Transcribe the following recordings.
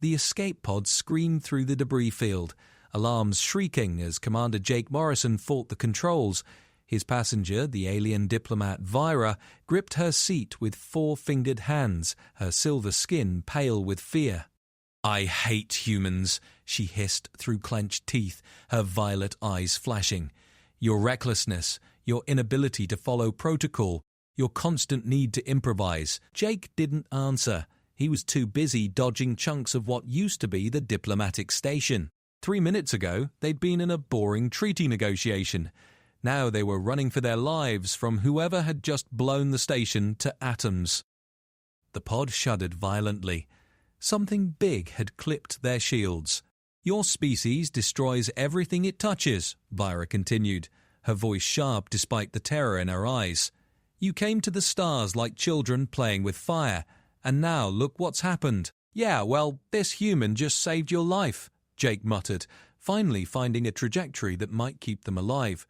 The escape pod screamed through the debris field, alarms shrieking as Commander Jake Morrison fought the controls. His passenger, the alien diplomat Vira, gripped her seat with four-fingered hands, her silver skin pale with fear. "I hate humans," she hissed through clenched teeth, her violet eyes flashing. "Your recklessness, your inability to follow protocol, your constant need to improvise." Jake didn't answer. He was too busy dodging chunks of what used to be the diplomatic station. 3 minutes ago, they'd been in a boring treaty negotiation. Now they were running for their lives from whoever had just blown the station to atoms. The pod shuddered violently. Something big had clipped their shields. "Your species destroys everything it touches," Vira continued, her voice sharp despite the terror in her eyes. "You came to the stars like children playing with fire, and now look what's happened." "Yeah, well, this human just saved your life," Jake muttered, finally finding a trajectory that might keep them alive.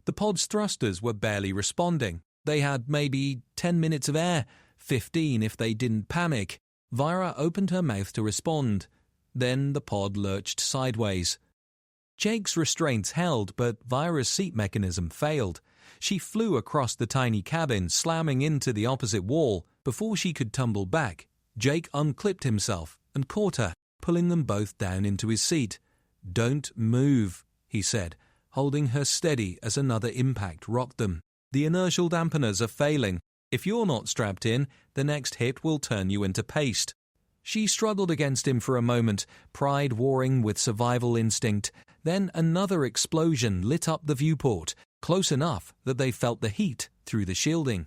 The pod's thrusters were barely responding. They had maybe 10 minutes of air, 15 if they didn't panic. Vira opened her mouth to respond. Then the pod lurched sideways. Jake's restraints held, but Vira's seat mechanism failed. She flew across the tiny cabin, slamming into the opposite wall. Before she could tumble back, Jake unclipped himself and caught her, pulling them both down into his seat. "Don't move," he said, holding her steady as another impact rocked them. "The inertial dampeners are failing. If you're not strapped in, the next hit will turn you into paste." She struggled against him for a moment, pride warring with survival instinct. Then another explosion lit up the viewport, close enough that they felt the heat through the shielding.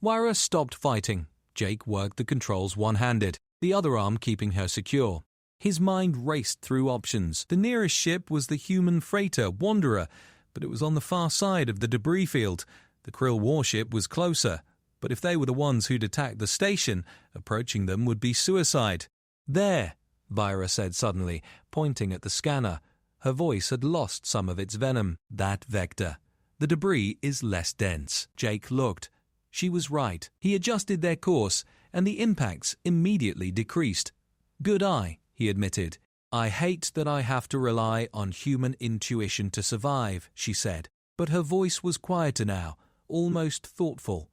Vira stopped fighting. Jake worked the controls one-handed, the other arm keeping her secure. His mind raced through options. The nearest ship was the human freighter Wanderer, but it was on the far side of the debris field. The Krill warship was closer, but if they were the ones who'd attacked the station, approaching them would be suicide. "There," Vira said suddenly, pointing at the scanner. Her voice had lost some of its venom. "That vector. The debris is less dense." Jake looked. She was right. He adjusted their course, and the impacts immediately decreased. "Good eye," he admitted. "I hate that I have to rely on human intuition to survive," she said, but her voice was quieter now, almost thoughtful.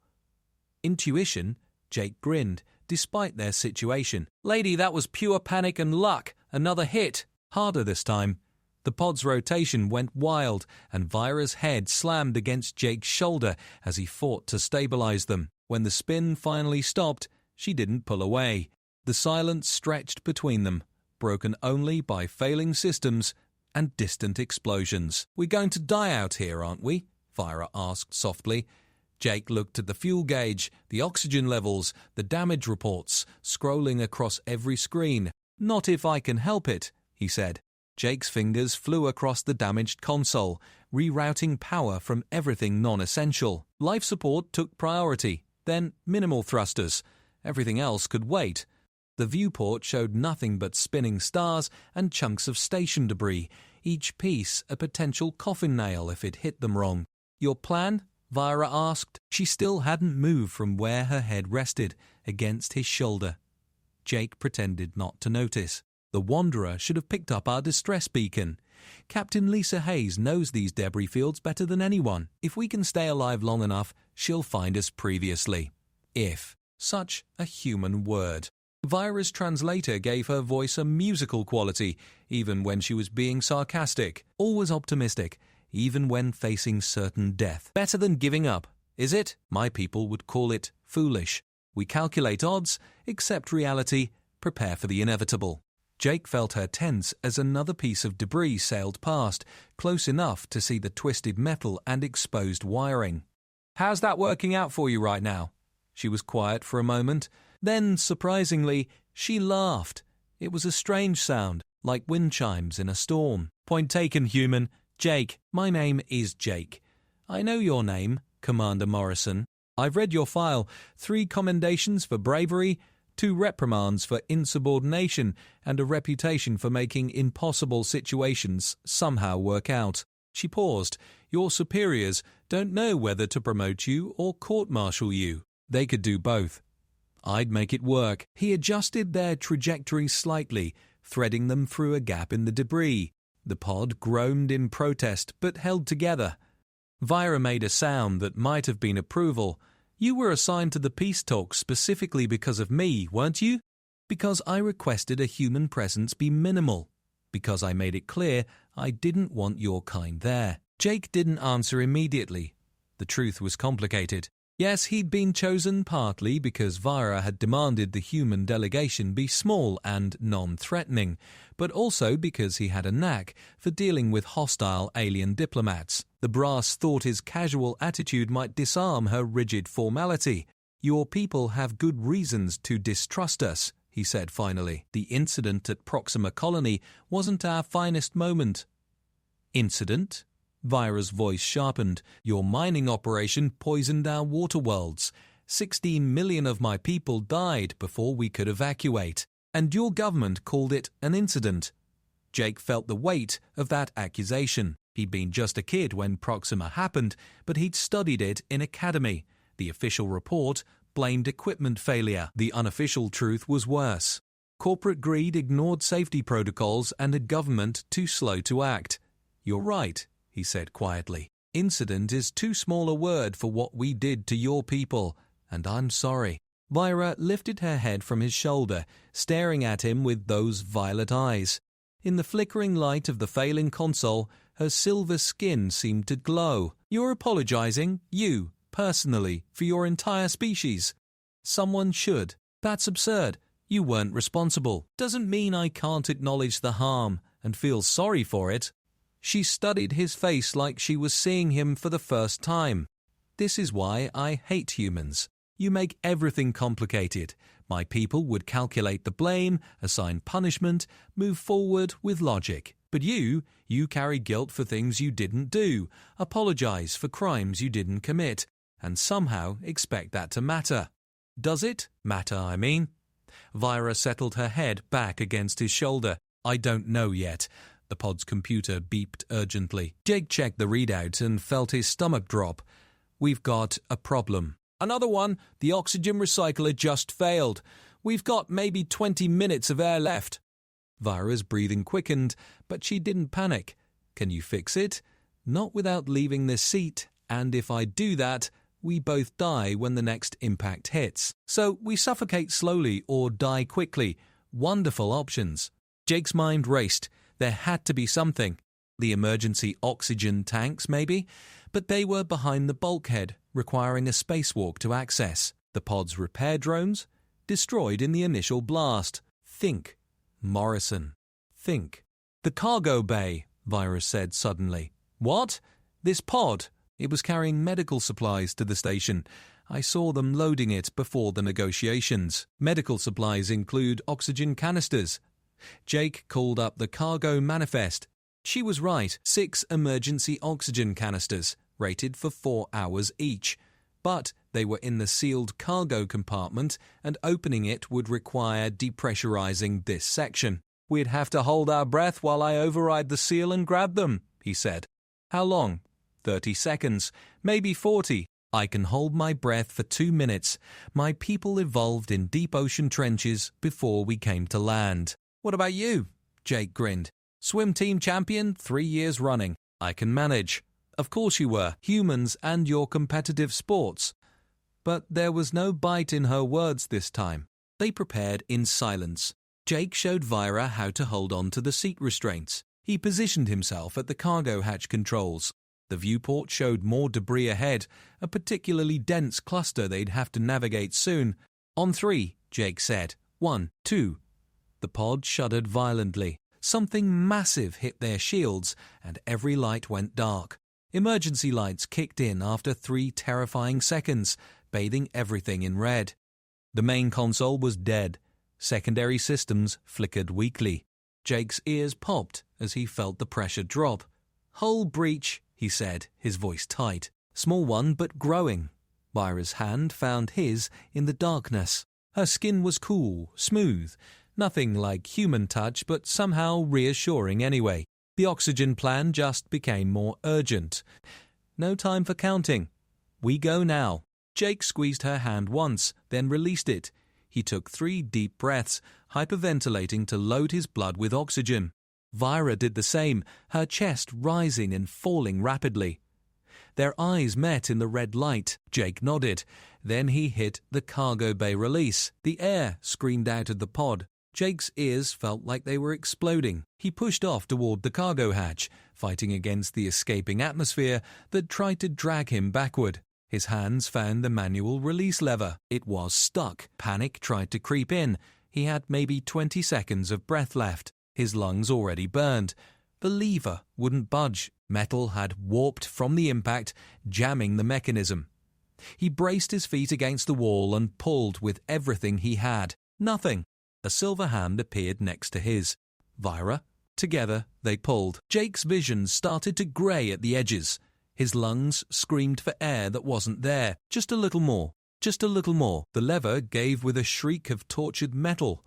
"Intuition?" Jake grinned, despite their situation. "Lady, that was pure panic and luck. Another hit. Harder this time." The pod's rotation went wild, and Vira's head slammed against Jake's shoulder as he fought to stabilize them. When the spin finally stopped, she didn't pull away. The silence stretched between them, broken only by failing systems and distant explosions. "We're going to die out here, aren't we?" Vira asked softly. Jake looked at the fuel gauge, the oxygen levels, the damage reports, scrolling across every screen. "Not if I can help it," he said. Jake's fingers flew across the damaged console, rerouting power from everything non-essential. Life support took priority, then minimal thrusters. Everything else could wait. The viewport showed nothing but spinning stars and chunks of station debris, each piece a potential coffin nail if it hit them wrong. "Your plan?" Vira asked. She still hadn't moved from where her head rested, against his shoulder. Jake pretended not to notice. "The Wanderer should have picked up our distress beacon. Captain Lisa Hayes knows these debris fields better than anyone. If we can stay alive long enough, she'll find us previously." If. Such a human word. Vira's translator gave her voice a musical quality, even when she was being sarcastic. Always optimistic, even when facing certain death. "Better than giving up, is it? My people would call it foolish. We calculate odds, accept reality, prepare for the inevitable." Jake felt her tense as another piece of debris sailed past, close enough to see the twisted metal and exposed wiring. "How's that working out for you right now?" She was quiet for a moment. Then, surprisingly, she laughed. It was a strange sound, like wind chimes in a storm. "Point taken, human. Jake, my name is Jake. I know your name, Commander Morrison. I've read your file. 3 commendations for bravery, 2 reprimands for insubordination, and a reputation for making impossible situations somehow work out." She paused. "Your superiors don't know whether to promote you or court-martial you. They could do both. I'd make it work." He adjusted their trajectory slightly, threading them through a gap in the debris. The pod groaned in protest, but held together. Vira made a sound that might have been approval. "You were assigned to the peace talks specifically because of me, weren't you?" "Because I requested a human presence be minimal. Because I made it clear I didn't want your kind there." Jake didn't answer immediately. The truth was complicated. Yes, he'd been chosen partly because Vira had demanded the human delegation be small and non-threatening, but also because he had a knack for dealing with hostile alien diplomats. The brass thought his casual attitude might disarm her rigid formality. "Your people have good reasons to distrust us," he said finally. "The incident at Proxima Colony wasn't our finest moment." "Incident?" Vira's voice sharpened. "Your mining operation poisoned our water worlds. 16 million of my people died before we could evacuate. And your government called it an incident." Jake felt the weight of that accusation. He'd been just a kid when Proxima happened, but he'd studied it in academy. The official report blamed equipment failure. The unofficial truth was worse. Corporate greed ignored safety protocols and a government too slow to act. "You're right," he said quietly. "Incident is too small a word for what we did to your people, and I'm sorry." Vira lifted her head from his shoulder, staring at him with those violet eyes. In the flickering light of the failing console, her silver skin seemed to glow. "You're apologizing, you, personally, for your entire species." "Someone should. That's absurd. You weren't responsible. Doesn't mean I can't acknowledge the harm and feel sorry for it." She studied his face like she was seeing him for the first time. "This is why I hate humans. You make everything complicated. My people would calculate the blame, assign punishment, move forward with logic. But you carry guilt for things you didn't do, apologize for crimes you didn't commit, and somehow expect that to matter." "Does it matter, I mean?" Vira settled her head back against his shoulder. "I don't know yet." The pod's computer beeped urgently. Jake checked the readout and felt his stomach drop. "We've got a problem." "Another one. The oxygen recycler just failed. We've got maybe 20 minutes of air left." Vira's breathing quickened, but she didn't panic. "Can you fix it?" "Not without leaving this seat, and if I do that, we both die when the next impact hits. So we suffocate slowly or die quickly. Wonderful options." Jake's mind raced. There had to be something. The emergency oxygen tanks, maybe, but they were behind the bulkhead, requiring a spacewalk to access. The pod's repair drones? Destroyed in the initial blast. Think. Morrison. Think. "The cargo bay," Virus said suddenly. "What?" "This pod. It was carrying medical supplies to the station. I saw them loading it before the negotiations. Medical supplies include oxygen canisters." Jake called up the cargo manifest. She was right. 6 emergency oxygen canisters, rated for 4 hours each. But they were in the sealed cargo compartment, and opening it would require depressurizing this section. "We'd have to hold our breath while I override the seal and grab them," he said. "How long?" 30 seconds, maybe 40. "I can hold my breath for 2 minutes. My people evolved in deep ocean trenches before we came to land." "What about you?" Jake grinned. "Swim team champion 3 years running. I can manage." "Of course you were. Humans and your competitive sports." But there was no bite in her words this time. They prepared in silence. Jake showed Vira how to hold on to the seat restraints. He positioned himself at the cargo hatch controls. The viewport showed more debris ahead, a particularly dense cluster they'd have to navigate soon. "On 3, Jake said. 1, 2. The pod shuddered violently. Something massive hit their shields, and every light went dark. Emergency lights kicked in after 3 terrifying seconds, bathing everything in red. The main console was dead. Secondary systems flickered weakly. Jake's ears popped as he felt the pressure drop. "Hull breach," he said, his voice tight. "Small one, but growing." Vira's hand found his in the darkness. Her skin was cool, smooth. Nothing like human touch, but somehow reassuring anyway. The oxygen plan just became more urgent. "No time for counting. We go now." Jake squeezed her hand once, then released it. He took 3 deep breaths, hyperventilating to load his blood with oxygen. Vira did the same, her chest rising and falling rapidly. Their eyes met in the red light. Jake nodded. Then he hit the cargo bay release. The air screamed out of the pod. Jake's ears felt like they were exploding. He pushed off toward the cargo hatch, fighting against the escaping atmosphere that tried to drag him backward. His hands found the manual release lever. It was stuck. Panic tried to creep in. He had maybe 20 seconds of breath left. His lungs already burned. The lever wouldn't budge. Metal had warped from the impact, jamming the mechanism. He braced his feet against the wall and pulled with everything he had. Nothing. A silver hand appeared next to his. Vira. Together they pulled. Jake's vision started to grey at the edges. His lungs screamed for air that wasn't there. Just a little more. Just a little more. The lever gave with a shriek of tortured metal.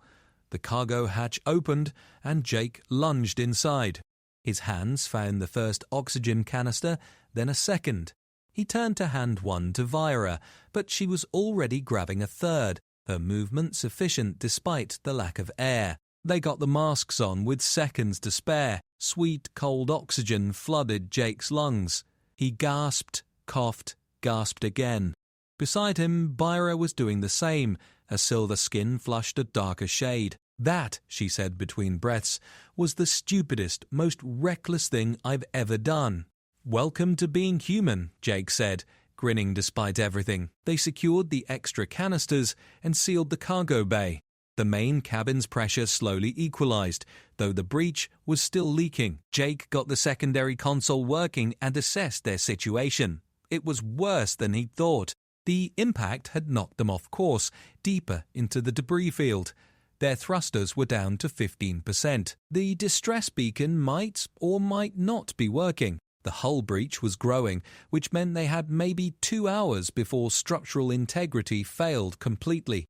The cargo hatch opened and Jake lunged inside. His hands found the first oxygen canister, then a second. He turned to hand one to Vira, but she was already grabbing a third, her movement sufficient despite the lack of air. They got the masks on with seconds to spare. Sweet, cold oxygen flooded Jake's lungs. He gasped, coughed, gasped again. Beside him, Vira was doing the same. Her silver skin flushed a darker shade. That, she said between breaths, was the stupidest, most reckless thing I've ever done. Welcome to being human, Jake said, grinning despite everything. They secured the extra canisters and sealed the cargo bay. The main cabin's pressure slowly equalized, though the breach was still leaking. Jake got the secondary console working and assessed their situation. It was worse than he'd thought. The impact had knocked them off course, deeper into the debris field. Their thrusters were down to 15%. The distress beacon might or might not be working. The hull breach was growing, which meant they had maybe 2 hours before structural integrity failed completely.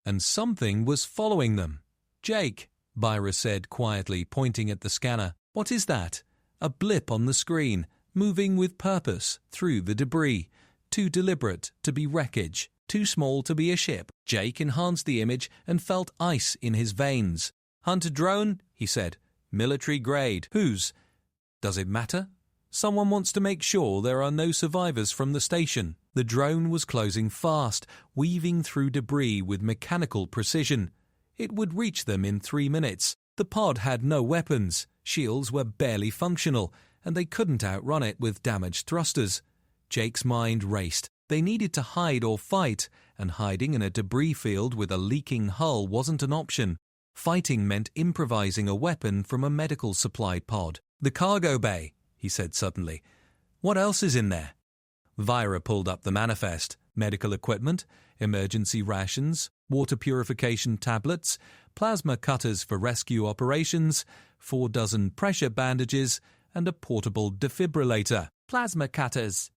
And something was following them. Jake, Vira said quietly, pointing at the scanner. What is that? A blip on the screen, moving with purpose through the debris. Too deliberate to be wreckage. Too small to be a ship. Jake enhanced the image and felt ice in his veins. Hunter drone, he said. Military grade. Whose? Does it matter? Someone wants to make sure there are no survivors from the station. The drone was closing fast, weaving through debris with mechanical precision. It would reach them in 3 minutes. The pod had no weapons. Shields were barely functional, and they couldn't outrun it with damaged thrusters. Jake's mind raced. They needed to hide or fight, and hiding in a debris field with a leaking hull wasn't an option. Fighting meant improvising a weapon from a medical supply pod. The cargo bay, he said suddenly. What else is in there? Vira pulled up the manifest. Medical equipment, emergency rations, water purification tablets, plasma cutters for rescue operations, 4 dozen pressure bandages, and a portable defibrillator. Plasma cutters.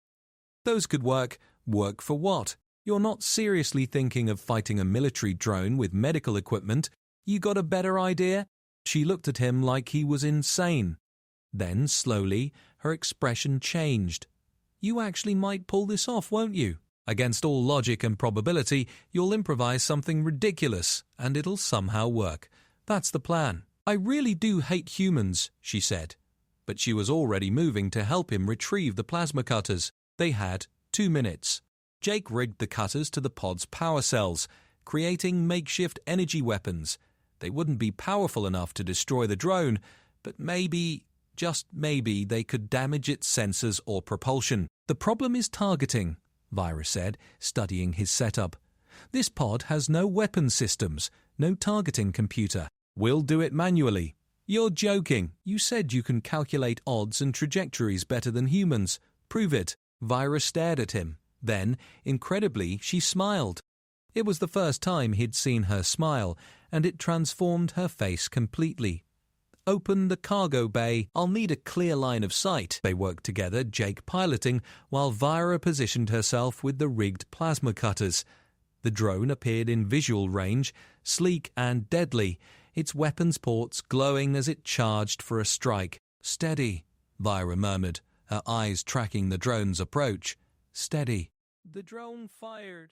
Those could work. Work for what? You're not seriously thinking of fighting a military drone with medical equipment. You got a better idea? She looked at him like he was insane. Then, slowly, her expression changed. You actually might pull this off, won't you? Against all logic and probability, you'll improvise something ridiculous, and it'll somehow work. That's the plan. I really do hate humans, she said. But she was already moving to help him retrieve the plasma cutters. They had 2 minutes. Jake rigged the cutters to the pod's power cells, creating makeshift energy weapons. They wouldn't be powerful enough to destroy the drone, but maybe, just maybe, they could damage its sensors or propulsion. The problem is targeting, Vira said, studying his setup. This pod has no weapon systems, no targeting computer. We'll do it manually. You're joking. You said you can calculate odds and trajectories better than humans. Prove it. Vira stared at him. Then, incredibly, she smiled. It was the first time he'd seen her smile, and it transformed her face completely. Open the cargo bay. I'll need a clear line of sight. They worked together, Jake piloting, while Vira positioned herself with the rigged plasma cutters. The drone appeared in visual range, sleek and deadly, its weapons ports glowing as it charged for a strike. Steady, Vira murmured, her eyes tracking the drone's approach. Steady. The drone fired.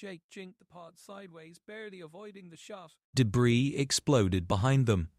Jake jinked the pod sideways, barely avoiding the shot. Debris exploded behind them.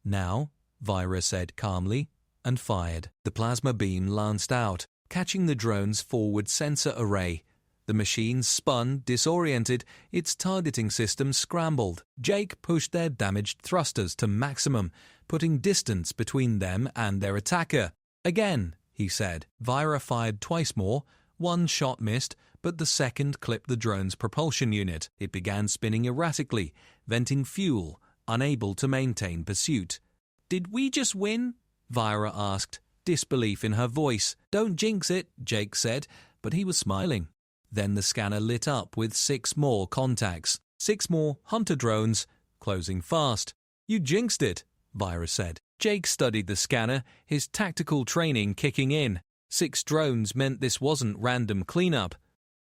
Now, Vira said calmly, and fired. The plasma beam lanced out, catching the drone's forward sensor array. The machine spun, disoriented, its targeting system scrambled. Jake pushed their damaged thrusters to maximum, putting distance between them and their attacker. Again, he said. Vira fired twice more. One shot missed, but the second clipped the drone's propulsion unit. It began spinning erratically, venting fuel, unable to maintain pursuit. "Did we just win?" Vira asked, disbelief in her voice. "Don't jinx it," Jake said, but he was smiling. Then the scanner lit up with 6 more contacts. 6 more hunter drones, closing fast. "You jinxed it," Vira said. Jake studied the scanner, his tactical training kicking in. 6 drones meant this wasn't random cleanup.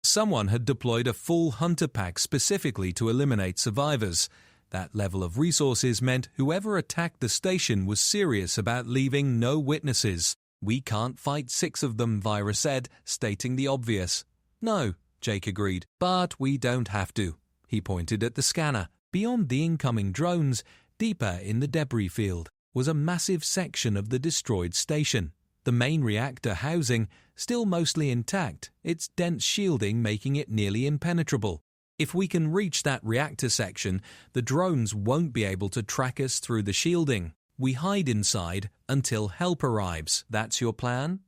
Someone had deployed a full hunter pack specifically to eliminate survivors. That level of resources meant whoever attacked the station was serious about leaving no witnesses. "We can't fight 6 of them," Vira said, stating the obvious. "No," Jake agreed, "but we don't have to." He pointed at the scanner. Beyond the incoming drones, deeper in the debris field, was a massive section of the destroyed station. The main reactor housing, still mostly intact, its dense shielding making it nearly impenetrable. If we can reach that reactor section, the drones won't be able to track us through the shielding. We hide inside until help arrives. That's your plan?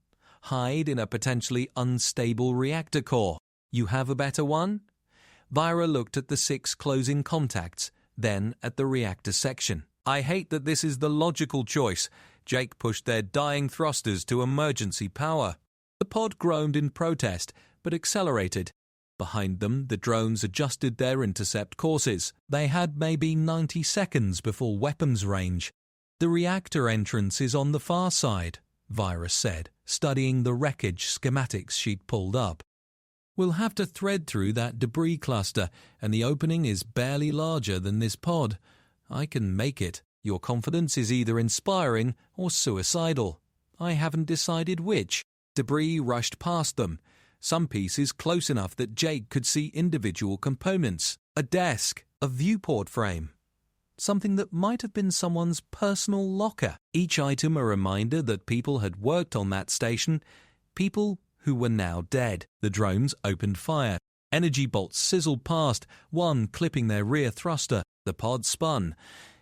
Hide in a potentially unstable reactor core. You have a better one? Vira looked at the 6 closing contacts, then at the reactor section. "I hate that this is the logical choice." Jake pushed their dying thrusters to emergency power. The pod groaned in protest, but accelerated. Behind them, the drones adjusted their intercept courses. They had maybe 90 seconds before weapons range. "The reactor entrance is on the far side," Vira said, studying the wreckage schematics she'd pulled up. "We'll have to thread through that debris cluster, and the opening is barely larger than this pod. I can make it. Your confidence is either inspiring or suicidal. I haven't decided which." Debris rushed past them, some pieces close enough that Jake could see individual components. A desk, a viewport frame. Something that might have been someone's personal locker. Each item a reminder that people had worked on that station, people who were now dead. The drones opened fire. Energy bolts sizzled past, one clipping their rear thruster. The pod spun.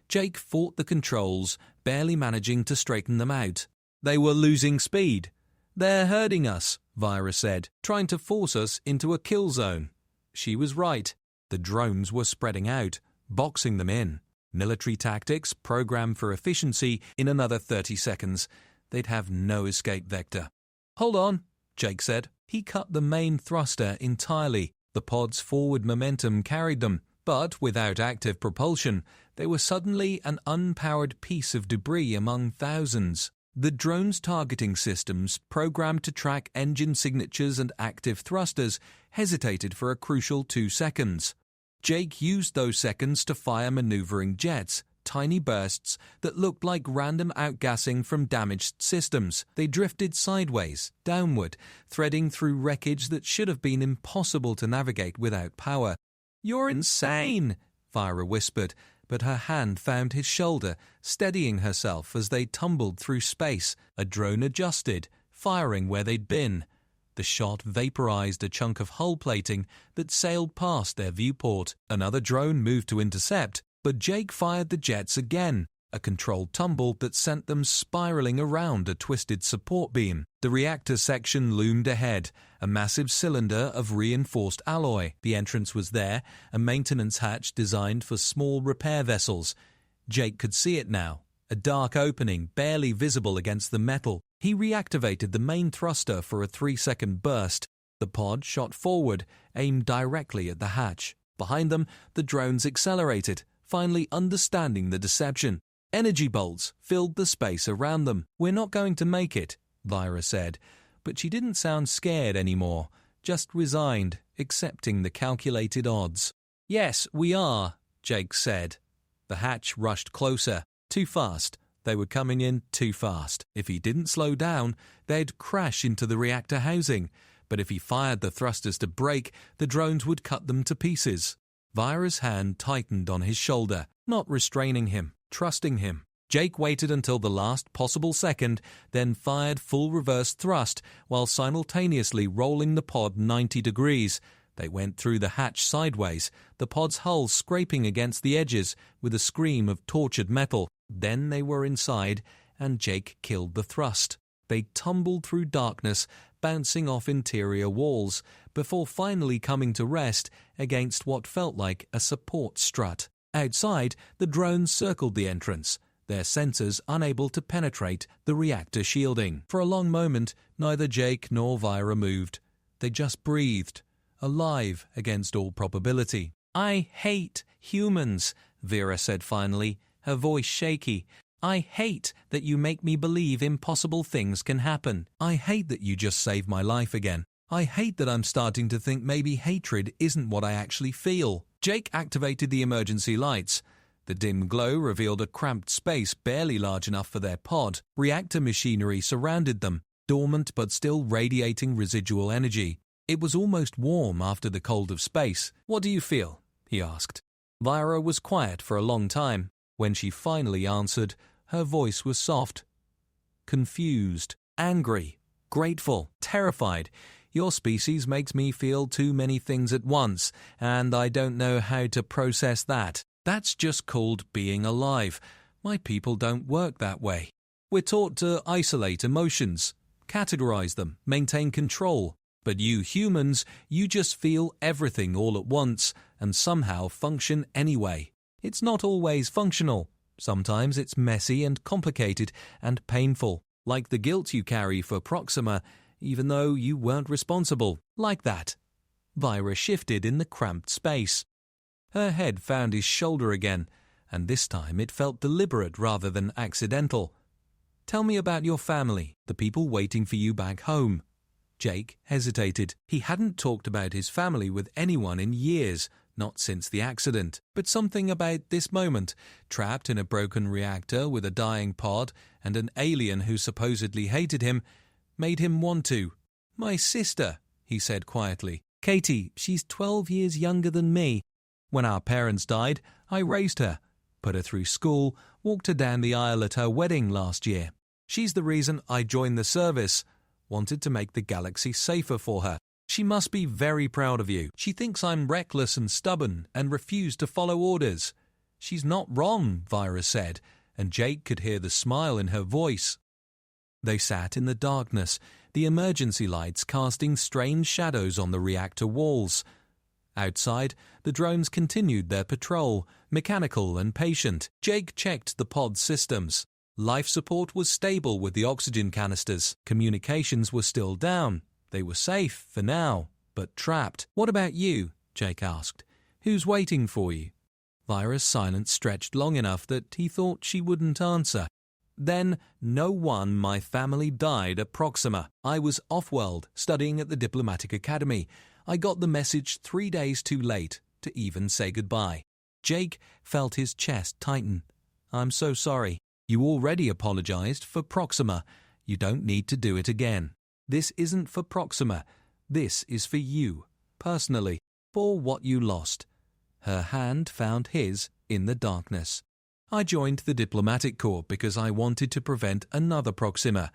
Jake fought the controls, barely managing to straighten them out. They were losing speed. "They're hurting us," Vira said, "trying to force us into a kill zone." She was right. The drones were spreading out, boxing them in. Military tactics, programmed for efficiency, in another 30 seconds. They'd have no escape vector. "Hold on," Jake said. He cut the main thruster entirely. The pod's forward momentum carried them, but without active propulsion, they were suddenly an unpowered piece of debris among thousands. The drone's targeting systems, programmed to track engine signatures and active thrusters, hesitated for a crucial 2 seconds. Jake used those seconds to fire maneuvering jets, tiny bursts that looked like random outgassing from damaged systems. They drifted sideways, downward, threading through wreckage that should have been impossible to navigate without power. "You're insane," Vira whispered, but her hand found his shoulder, steadying herself as they tumbled through space. A drone adjusted, firing where they'd been. The shot vaporized a chunk of hull plating that sailed past their viewport. Another drone moved to intercept, but Jake fired the jets again, a controlled tumble that sent them spiraling around a twisted support beam. The reactor section loomed ahead, a massive cylinder of reinforced alloy. The entrance was there, a maintenance hatch designed for small repair vessels. Jake could see it now, a dark opening barely visible against the metal. He reactivated the main thruster for a 3-second burst. The pod shot forward, aimed directly at the hatch. Behind them, the drones accelerated, finally understanding the deception. Energy bolts filled the space around them. "We're not going to make it," Vira said, but she didn't sound scared anymore, just resigned, accepting the calculated odds. "Yes, we are," Jake said. The hatch rushed closer, too fast. They were coming in too fast. If he didn't slow down, they'd crash into the reactor housing. but if he fired the thrusters to brake, the drones would cut them to pieces. Vira's hand tightened on his shoulder, not restraining him, trusting him. Jake waited until the last possible second, then fired full reverse thrust while simultaneously rolling the pod 90 degrees. They went through the hatch sideways, the pod's hull scraping against the edges with a scream of tortured metal. Then they were inside, and Jake killed the thrust. They tumbled through darkness, bouncing off interior walls, before finally coming to rest against what felt like a support strut. Outside, the drones circled the entrance, their sensors unable to penetrate the reactor shielding. For a long moment, neither Jake nor Vira moved. They just breathed, alive against all probability. "I hate humans," Vera said finally, her voice shaky. "I hate that you make me believe impossible things can happen. I hate that you just saved my life again. I hate that I'm starting to think maybe hatred isn't what I actually feel." Jake activated the emergency lights. The dim glow revealed a cramped space barely large enough for their pod. Reactor machinery surrounded them, dormant but still radiating residual energy. It was almost warm after the cold of space. "What do you feel?" he asked. Vira was quiet for a long time. When she finally answered, her voice was soft. "Confused, angry, grateful, terrified. Your species makes me feel too many things at once, and I don't know how to process that. That's just called being alive. My people don't work that way. We're taught to isolate emotions, categorize them, maintain control. But you humans, you just feel everything all at once and somehow function anyway. It's not always functional. Sometimes it's messy and complicated and painful, like the guilt you carry for Proxima, even though you weren't responsible. Like that." Vira shifted in the cramped space. Her head found his shoulder again, and this time it felt deliberate rather than accidental. "Tell me about your family, the people waiting for you back home." Jake hesitated. He hadn't talked about his family with anyone in years, not since the accident. But something about this moment, trapped in a broken reactor with a dying pod and an alien who supposedly hated him, made him want to. "My sister," he said quietly. "Katie, she's 12 years younger than me. When our parents died, I raised her, put her through school, walked her down the aisle at her wedding last year. She's the reason I joined the service. Wanted to make the galaxy safer for her. She must be very proud of you. She thinks I'm reckless and stubborn and refuse to follow orders." "She's not wrong," Vira said, and Jake could hear the smile in her voice. They sat in the darkness, the emergency lights casting strange shadows on the reactor walls. Outside, the drones continued their patrol, mechanical and patient. Jake checked the pod systems. Life support was stable with the oxygen canisters. Communications were still down. They were safe for now, but trapped. "What about you?" Jake asked. "Who's waiting for you?" Vira's silence stretched long enough that he thought she wouldn't answer. "Then, no one, my family died at Proxima. I was off-world, studying at the Diplomatic Academy. I got the message 3 days too late to even say goodbye." Jake felt his chest tighten. "I'm so sorry. You already apologized for Proxima. You don't need to do it again. This isn't for Proxima. This is for you, personally, for what you lost." Her hand found his in the darkness. "I joined the Diplomatic Corps because I wanted to prevent another Proxima.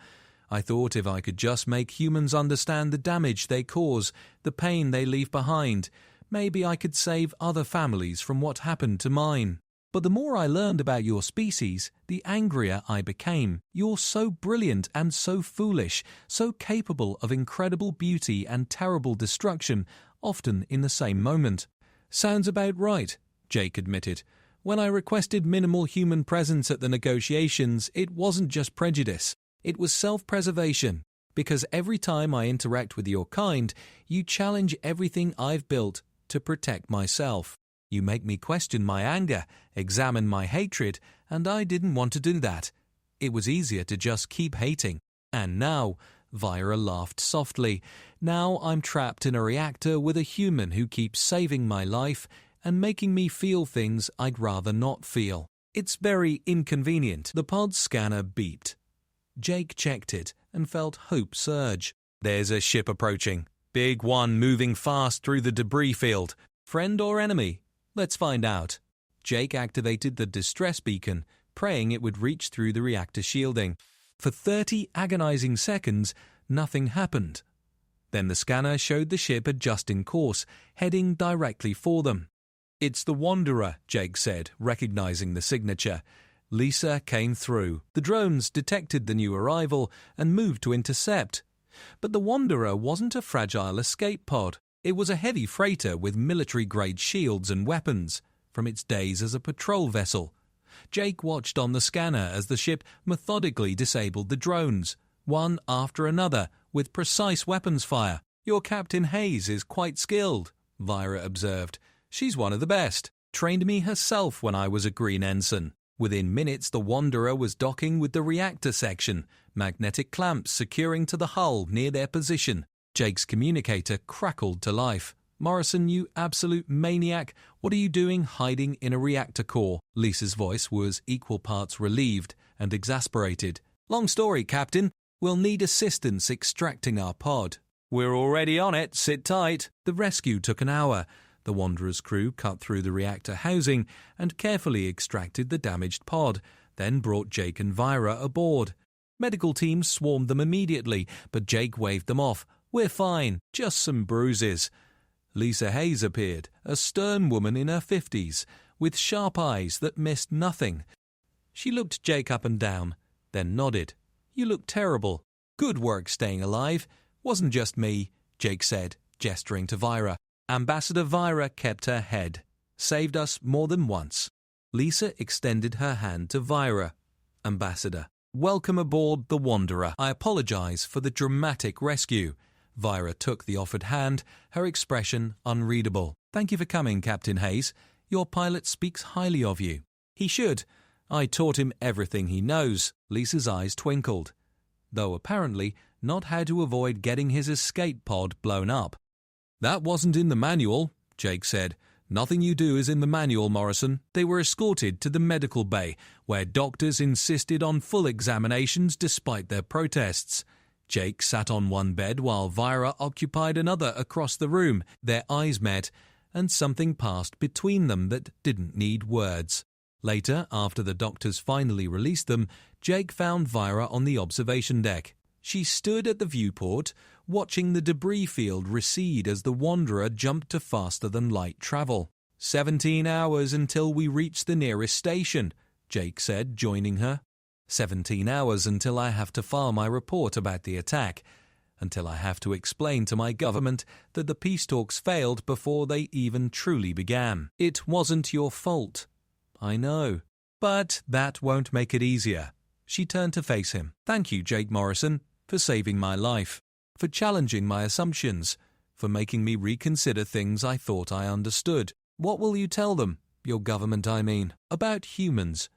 I thought if I could just make humans understand the damage they cause, the pain they leave behind, maybe I could save other families from what happened to mine. But the more I learned about your species, the angrier I became. You're so brilliant and so foolish, so capable of incredible beauty and terrible destruction, often in the same moment." "Sounds about right," Jake admitted. "When I requested minimal human presence at the negotiations, it wasn't just prejudice. It was self-preservation. Because every time I interact with your kind, you challenge everything I've built to protect myself. You make me question my anger, examine my hatred, and I didn't want to do that. It was easier to just keep hating. And now," Vira laughed softly, "now I'm trapped in a reactor with a human who keeps saving my life and making me feel things I'd rather not feel. It's very inconvenient." The pod scanner beeped. Jake checked it and felt hope surge. "There's a ship approaching," Big one moving fast through the debris field. Friend or enemy? Let's find out. Jake activated the distress beacon, praying it would reach through the reactor shielding. For 30 agonizing seconds, nothing happened. Then the scanner showed the ship adjusting course, heading directly for them. "It's the Wanderer," Jake said, recognizing the signature. Lisa came through. The drones detected the new arrival and moved to intercept. But the Wanderer wasn't a fragile escape pod. It was a heavy freighter with military-grade shields and weapons from its days as a patrol vessel. Jake watched on the scanner as the ship methodically disabled the drones, one after another, with precise weapons fire. "Your Captain Hayes is quite skilled," Vira observed. "She's one of the best. Trained me herself when I was a Green Ensign." Within minutes, the Wanderer was docking with the reactor section, magnetic clamps securing to the hull near their position. Jake's communicator crackled to life. "Morrison, you absolute maniac, what are you doing hiding in a reactor core?" Lisa's voice was equal parts relieved and exasperated. "Long story, Captain. We'll need assistance extracting our pod." "We're already on it, sit tight." The rescue took an hour. The Wanderer's crew cut through the reactor housing and carefully extracted the damaged pod, then brought Jake and Vira aboard. Medical teams swarmed them immediately, but Jake waved them off. "We're fine, just some bruises." Lisa Hayes appeared, a stern woman in her 50s, with sharp eyes that missed nothing. She looked Jake up and down, then nodded. "You look terrible. Good work staying alive. Wasn't just me," Jake said, gesturing to Vira. "Ambassador Vira kept her head. Saved us more than once." Lisa extended her hand to Vira. "Ambassador, welcome aboard the Wanderer. I apologize for the dramatic rescue." Vira took the offered hand, her expression unreadable. "Thank you for coming, Captain Hayes. Your pilot speaks highly of you." "He should. I taught him everything he knows." Lisa's eyes twinkled, though apparently not how to avoid getting his escape pod blown up. "That wasn't in the manual," Jake said. "Nothing you do is in the manual, Morrison." They were escorted to the medical bay, where doctors insisted on full examinations despite their protests. Jake sat on one bed while Vira occupied another across the room. Their eyes met, and something passed between them that didn't need words. Later, after the doctors finally released them, Jake found Vira on the observation deck. She stood at the viewport, watching the debris field recede as the Wanderer jumped to faster-than-light travel. 17 hours until we reach the nearest station," Jake said, joining her. 17 hours until I have to file my report about the attack, until I have to explain to my government that the peace talks failed before they even truly began. It wasn't your fault. I know. But that won't make it easier. She turned to face him. Thank you, Jake Morrison, for saving my life, for challenging my assumptions, for making me reconsider things I thought I understood. What will you tell them, your government I mean, about humans?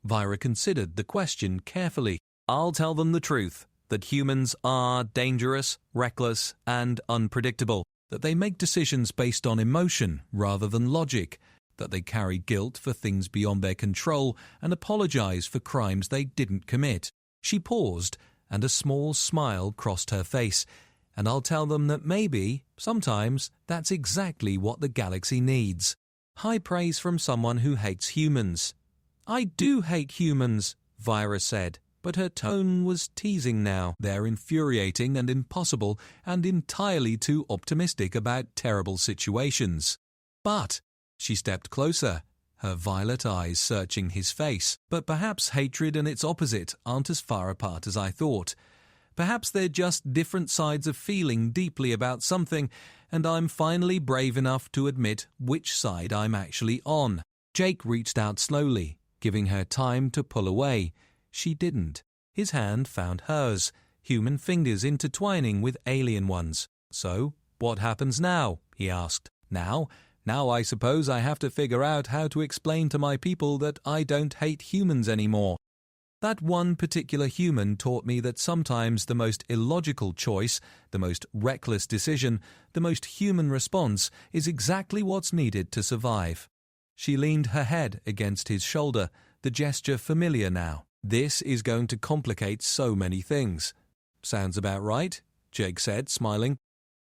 Vira considered the question carefully. I'll tell them the truth, that humans are dangerous, reckless, and unpredictable, that they make decisions based on emotion rather than logic, that they carry guilt for things beyond their control and apologize for crimes they didn't commit. She paused, and a small smile crossed her face, and I'll tell them that maybe, sometimes, that's exactly what the galaxy needs. High praise from someone who hates humans. I do hate humans, Vira said, but her tone was teasing now. They're infuriating and impossible and entirely too optimistic about terrible situations. But, she stepped closer, her violet eyes searching his face. But perhaps hatred and its opposite aren't as far apart as I thought. Perhaps they're just different sides of feeling deeply about something, and I'm finally brave enough to admit which side I'm actually on. Jake reached out slowly, giving her time to pull away. She didn't. His hand found hers, human fingers intertwining with alien ones. So, what happens now? He asked. Now I suppose I have to figure out how to explain to my people that I don't hate humans anymore. That one particular human taught me that sometimes the most illogical choice, the most reckless decision, the most human response is exactly what's needed to survive. She leaned her head against his shoulder, the gesture familiar now. This is going to complicate so many things. Sounds about right, Jake said, smiling.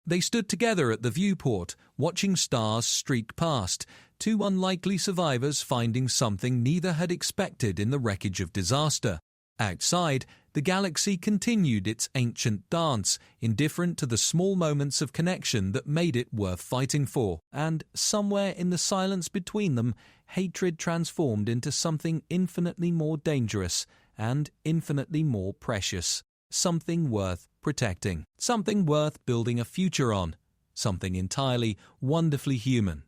They stood together at the viewport, watching stars streak past, two unlikely survivors finding something neither had expected in the wreckage of disaster. Outside, the galaxy continued its ancient dance, indifferent to the small moments of connection that made it worth fighting for, and somewhere in the silence between them, hatred transformed into something infinitely more dangerous and infinitely more precious. Something worth protecting. Something worth building a future on. Something entirely, wonderfully human.